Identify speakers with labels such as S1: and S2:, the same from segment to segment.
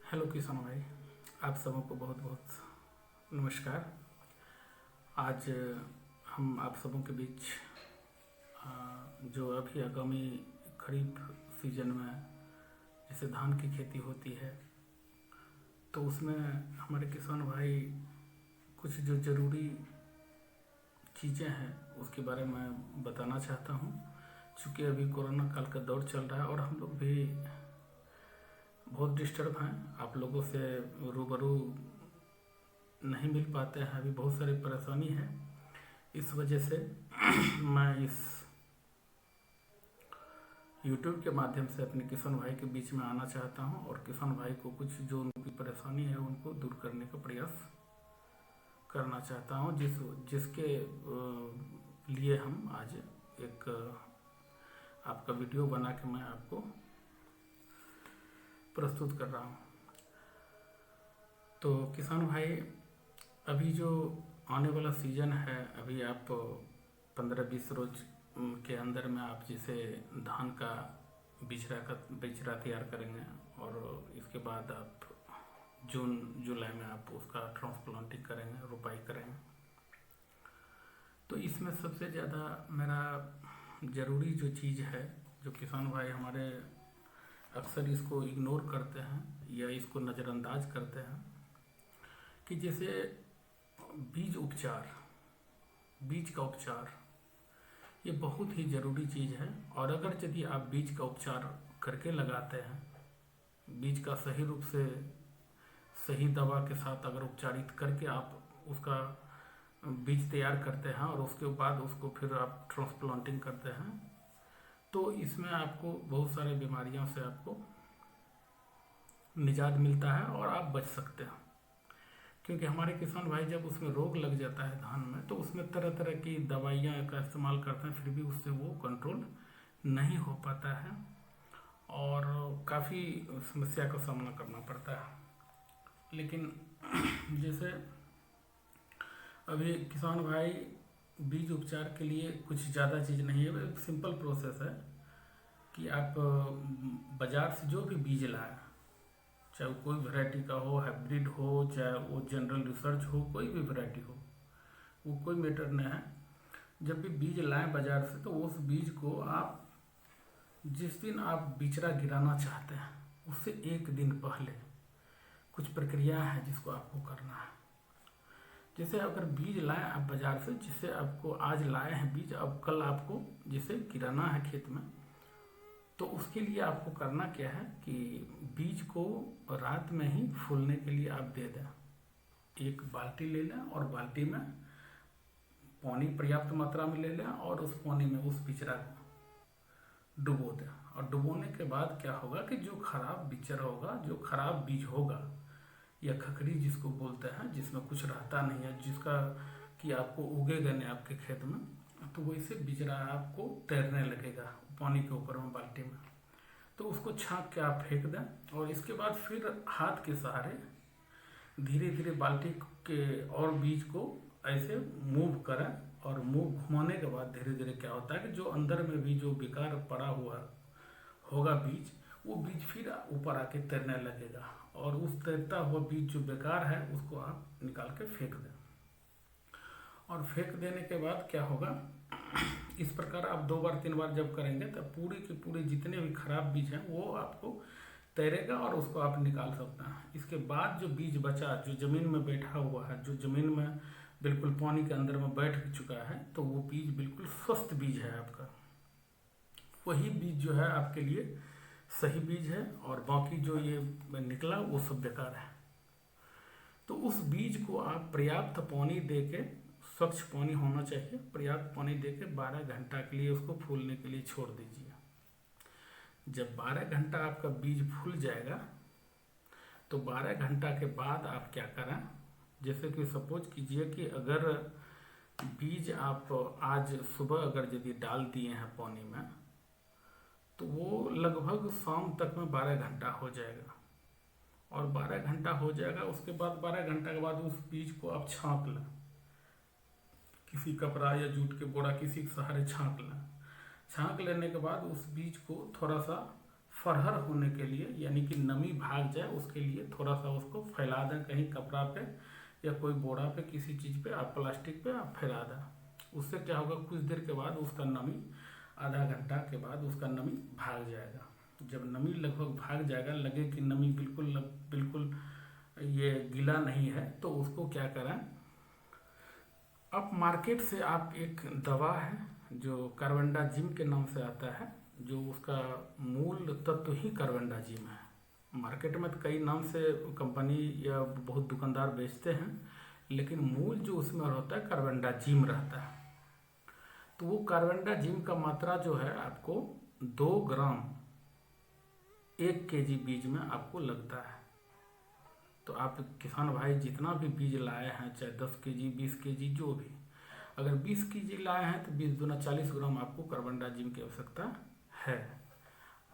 S1: Hello किसान भाई, आप सबों को बहुत बहुत नमस्कार। आज हम आप सबों के बीच जो अभी आगामी खरीफ सीजन में जैसे धान की खेती होती है, तो उसमें हमारे किसान भाई कुछ जो ज़रूरी चीज़ें हैं उसके बारे में बताना चाहता हूँ। चूँकि अभी कोरोना काल का दौर चल रहा है और हम लोग भी बहुत डिस्टर्ब हैं, आप लोगों से रूबरू नहीं मिल पाते हैं, अभी बहुत सारी परेशानी है। इस वजह से मैं इस YouTube के माध्यम से अपने किसान भाई के बीच में आना चाहता हूं और किसान भाई को कुछ जो उनकी परेशानी है उनको दूर करने का प्रयास करना चाहता हूं, जिसके लिए हम आज एक आपका वीडियो बना के मैं आपको प्रस्तुत कर रहा हूं। तो किसान भाई, अभी जो आने वाला सीज़न है, अभी आप 15-20 रोज के अंदर में आप जैसे धान का बिचरा तैयार करेंगे और इसके बाद आप जून जुलाई में आप उसका ट्रांसप्लांटिंग करेंगे, रोपाई करेंगे। तो इसमें सबसे ज़्यादा मेरा ज़रूरी जो चीज़ है, जो किसान भाई हमारे अक्सर इसको इग्नोर करते हैं या इसको नज़रअंदाज करते हैं, कि जैसे बीज का उपचार ये बहुत ही ज़रूरी चीज़ है। और अगर यदि आप बीज का उपचार करके लगाते हैं, बीज का सही रूप से सही दवा के साथ अगर उपचारित करके आप उसका बीज तैयार करते हैं और उसके बाद उसको फिर आप ट्रांसप्लांटिंग करते हैं, तो इसमें आपको बहुत सारे बीमारियों से आपको निजात मिलता है और आप बच सकते हैं। क्योंकि हमारे किसान भाई जब उसमें रोग लग जाता है धान में, तो उसमें तरह तरह की दवाइयाँ का इस्तेमाल करते हैं, फिर भी उससे वो कंट्रोल नहीं हो पाता है और काफ़ी समस्या का सामना करना पड़ता है। लेकिन जैसे अभी किसान भाई बीज उपचार के लिए कुछ ज़्यादा चीज़ नहीं है, एक सिंपल प्रोसेस है कि आप बाज़ार से जो भी बीज लाएं, चाहे वो कोई वैरायटी का हो, हाइब्रिड हो, चाहे वो जनरल रिसर्च हो, कोई भी वैरायटी हो, वो कोई मैटर नहीं है। जब भी बीज लाएं बाज़ार से, तो उस बीज को आप जिस दिन आप बिचरा गिराना चाहते हैं उससे एक दिन पहले कुछ प्रक्रिया है जिसको आपको करना है। जैसे अगर बीज लाएं आप बाज़ार से, जिससे आपको आज लाए हैं बीज, अब कल आपको जिसे गिराना है खेत में, तो उसके लिए आपको करना क्या है कि बीज को रात में ही फूलने के लिए आप दे दें। एक बाल्टी ले लें और बाल्टी में पानी पर्याप्त मात्रा में ले लें और उस पानी में उस बिचरा को डुबो दें। और डुबोने के बाद क्या होगा कि जो खराब बिचरा होगा, जो खराब बीज होगा या खखरी जिसको बोलते हैं, जिसमें कुछ रहता नहीं है, जिसका कि आपको उगेगा नहीं आपके खेत में, तो वैसे बिचरा आपको तैरने लगेगा पानी के ऊपर में बाल्टी में। तो उसको छांक के आप फेंक दें और इसके बाद फिर हाथ के सहारे धीरे धीरे बाल्टी के और बीज को ऐसे मूव करें और मूव घुमाने के बाद धीरे धीरे क्या होता है कि जो अंदर में भी जो बेकार पड़ा हुआ होगा बीज, वो बीज फिर ऊपर आके तैरने लगेगा और उस तैरता हुआ बीज जो बेकार है उसको आप निकाल के फेंक दें। और फेंक देने के बाद क्या होगा, इस प्रकार आप 2 बार 3 बार जब करेंगे तब पूरे के पूरे जितने भी खराब बीज हैं वो आपको तैरेगा और उसको आप निकाल सकते हैं। इसके बाद जो बीज बचा, जो ज़मीन में बैठा हुआ है, जो ज़मीन में बिल्कुल पानी के अंदर में बैठ चुका है, तो वो बीज बिल्कुल स्वस्थ बीज है आपका। वही बीज जो है आपके लिए सही बीज है और बाकी जो ये निकला वो सब बेकार है। तो उस बीज को आप पर्याप्त पानी दे के, स्वच्छ पानी होना चाहिए, पर्याप्त पानी देके 12 घंटा के लिए उसको फूलने के लिए छोड़ दीजिए। जब 12 घंटा आपका बीज फूल जाएगा, तो 12 घंटा के बाद आप क्या करें, जैसे कि सपोज कीजिए कि अगर बीज आप आज सुबह अगर यदि डाल दिए हैं पानी में, तो वो लगभग शाम तक में 12 घंटा हो जाएगा और 12 घंटा हो जाएगा। उसके बाद 12 घंटा के बाद उस बीज को आप छाँक लें, किसी कपड़ा या जूट के बोरा किसी के सहारे छाँक लें। छाँक लेने के बाद उस बीज को थोड़ा सा फरहर होने के लिए, यानी कि नमी भाग जाए उसके लिए थोड़ा सा उसको फैला दें कहीं कपड़ा पे या कोई बोरा पे, किसी चीज़ पे आप प्लास्टिक पे आप फैला दें। उससे क्या होगा, कुछ देर के बाद उसका नमी, आधा घंटा के बाद उसका नमी भाग जाएगा। जब नमी लगभग भाग जाएगा, लगे कि नमी बिल्कुल बिल्कुल ये गीला नहीं है, तो उसको क्या करें, अब मार्केट से आप एक दवा है जो कार्बेंडाजिम के नाम से आता है, जो उसका मूल तत्व ही कार्बेंडाजिम है। मार्केट में तो कई नाम से कंपनी या बहुत दुकानदार बेचते हैं, लेकिन मूल जो उसमें होता है कार्बेंडाजिम रहता है। तो वो कार्बेंडाजिम का मात्रा जो है आपको 2 ग्राम 1 केजी बीज में आपको लगता है। तो आप किसान भाई जितना भी बीज लाए हैं, चाहे 10 केजी 20 केजी जो भी, अगर 20 केजी लाए हैं तो 20 दूना 40 ग्राम आपको कार्बेंडाजिम की आवश्यकता है।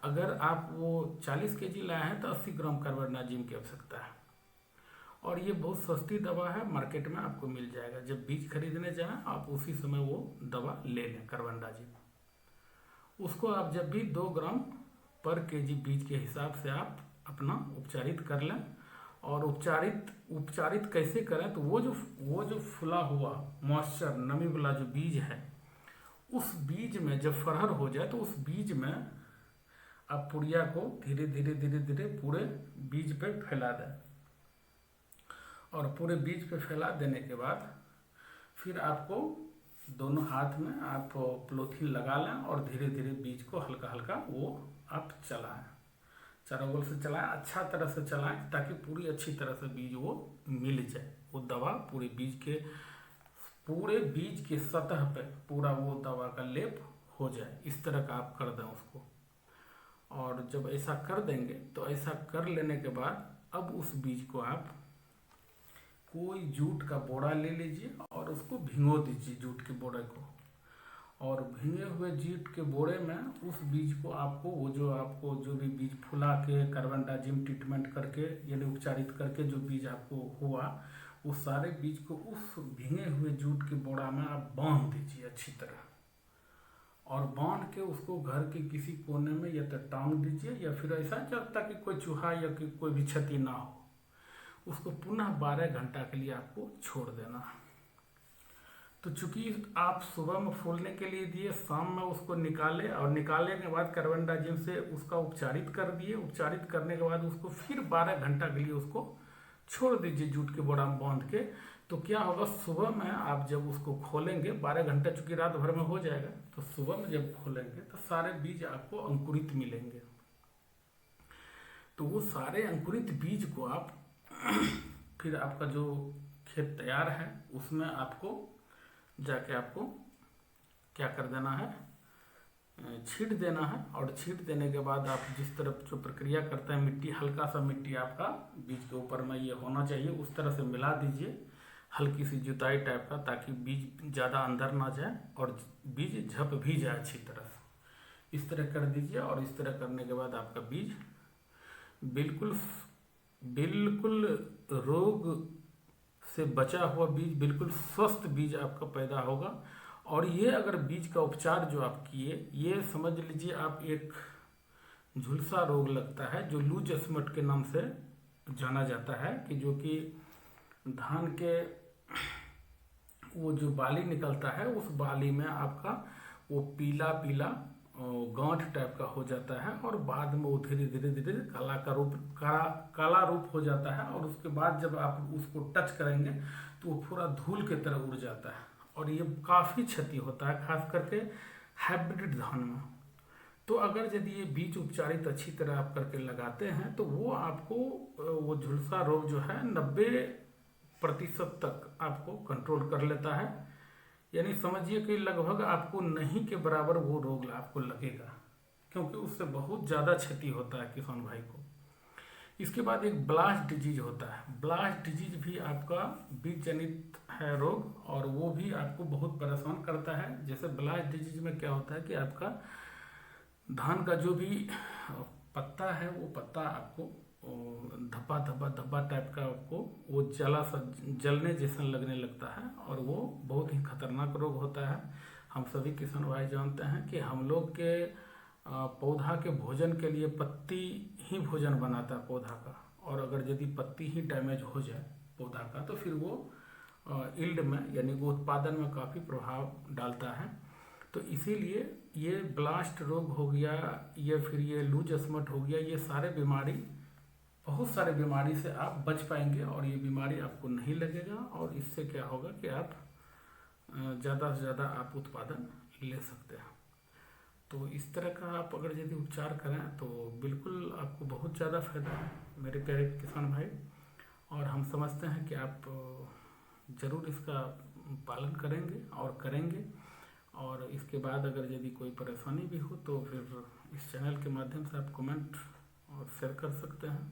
S1: अगर आप वो 40 केजी लाए हैं तो 80 ग्राम कार्बेंडाजिम की आवश्यकता है। और ये बहुत सस्ती दवा है, मार्केट में आपको मिल जाएगा। जब बीज खरीदने जाएं आप उसी समय वो दवा ले लें कार्बेंडाजिम। उसको आप जब भी 2 ग्राम पर केजी बीज के हिसाब से आप अपना उपचारित कर लें। और उपचारित कैसे करें, तो वो जो फुला हुआ मॉइस्चर नमी वाला जो बीज है, उस बीज में जब फरहर हो जाए तो उस बीज में आप पुड़िया को धीरे धीरे पूरे बीज पे फैला दें। और पूरे बीज पे फैला देने के बाद फिर आपको दोनों हाथ में आप पॉलीथीन लगा लें और धीरे धीरे बीज को हल्का हल्का वो आप चलाएं, चारों ओर से चलाएं, अच्छा तरह से चलाएं, ताकि पूरी अच्छी तरह से बीज वो मिल जाए। वो दवा पूरे बीज के सतह पे पूरा वो दवा का लेप हो जाए, इस तरह का आप कर दें उसको। और जब ऐसा कर देंगे तो ऐसा कर लेने के बाद अब उस बीज को आप कोई जूट का बोरा ले लीजिए और उसको भिगो दीजिए जूट के बोरे को। और भीगे हुए जूट के बोरे में उस बीज को आपको जो भी बीज फुला के कार्बेंडाजिम ट्रीटमेंट करके यानी उपचारित करके जो बीज आपको हुआ, उस सारे बीज को उस भीगे हुए जूट के बोरा में आप बांध दीजिए अच्छी तरह। और बांध के उसको घर के किसी कोने में या तो टांग दीजिए या फिर ऐसा ताकि कोई चूहा या कोई भी क्षति ना हो। उसको पुनः 12 घंटा के लिए आपको छोड़ देना। तो चूंकि आप सुबह में फूलने के लिए दिए, शाम में उसको निकाले और निकालने के बाद कार्बेंडाजिम से उसका उपचारित कर दिए। उपचारित करने के बाद उसको फिर 12 घंटा के लिए उसको छोड़ दीजिए जूट के बोरा में बांध के। तो क्या होगा, सुबह में आप जब उसको खोलेंगे, 12 घंटा चूंकि रात भर में हो जाएगा, तो सुबह में जब खोलेंगे तो सारे बीज आपको अंकुरित मिलेंगे। तो वो सारे अंकुरित बीज को आप फिर आपका जो खेत तैयार है उसमें आपको जाके आपको क्या कर देना है, छींट देना है। और छींट देने के बाद आप जिस तरफ जो प्रक्रिया करते हैं, मिट्टी हल्का सा मिट्टी आपका बीज के ऊपर में ये होना चाहिए, उस तरह से मिला दीजिए, हल्की सी जुताई टाइप का, ताकि बीज ज़्यादा अंदर ना जाए और बीज झप भी जाए अच्छी तरह से। इस तरह कर दीजिए। और इस तरह करने के बाद आपका बीज बिल्कुल रोग से बचा हुआ बीज, बिल्कुल स्वस्थ बीज आपका पैदा होगा। और ये अगर बीज का उपचार जो आप किए, ये समझ लीजिए आप एक झुलसा रोग लगता है जो लूज स्पॉट के नाम से जाना जाता है, कि जो कि धान के वो जो बाली निकलता है, उस बाली में आपका वो पीला पीला गांठ टाइप का हो जाता है और बाद में वो धीरे धीरे काला रूप हो जाता है। और उसके बाद जब आप उसको टच करेंगे तो वो पूरा धूल के तरह उड़ जाता है और ये काफ़ी क्षति होता है, खास करके हाइब्रिड धान में। तो अगर यदि ये बीज उपचारित अच्छी तरह आप करके लगाते हैं तो वो आपको वो झुलसा रोग जो है 90% तक आपको कंट्रोल कर लेता है। यानी समझिए कि लगभग आपको नहीं के बराबर वो रोग आपको लगेगा, क्योंकि उससे बहुत ज़्यादा क्षति होता है किसान भाई को। इसके बाद एक ब्लास्ट डिजीज होता है। ब्लास्ट डिजीज भी आपका बीज जनित है रोग, और वो भी आपको बहुत परेशान करता है। जैसे ब्लास्ट डिजीज में क्या होता है कि आपका धान का जो भी पत्ता है, वो पत्ता आपको धब्बा टाइप का आपको वो जलने जैसा लगने लगता है, और वो बहुत ही खतरनाक रोग होता है। हम सभी किसान भाई जानते हैं कि हम लोग के पौधा के भोजन के लिए पत्ती ही भोजन बनाता है पौधा का, और अगर यदि पत्ती ही डैमेज हो जाए पौधा का तो फिर वो यील्ड में यानी वो उत्पादन में काफ़ी प्रभाव डालता है। तो इसीलिए ये ब्लास्ट रोग हो गया या फिर ये लूज स्मट हो गया, ये सारे बीमारी, बहुत सारे बीमारी से आप बच पाएंगे और ये बीमारी आपको नहीं लगेगा, और इससे क्या होगा कि आप ज़्यादा से ज़्यादा आप उत्पादन ले सकते हैं। तो इस तरह का आप अगर यदि उपचार करें तो बिल्कुल आपको बहुत ज़्यादा फायदा है मेरे प्यारे किसान भाई, और हम समझते हैं कि आप ज़रूर इसका पालन करेंगे और करेंगे। और इसके बाद अगर यदि कोई परेशानी भी हो तो फिर इस चैनल के माध्यम से आप कमेंट और शेयर कर सकते हैं,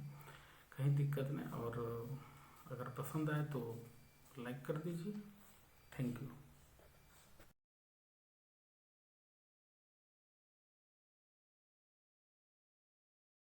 S1: कहीं दिक्कत नहीं। और अगर पसंद आए तो लाइक कर दीजिए। Thank you.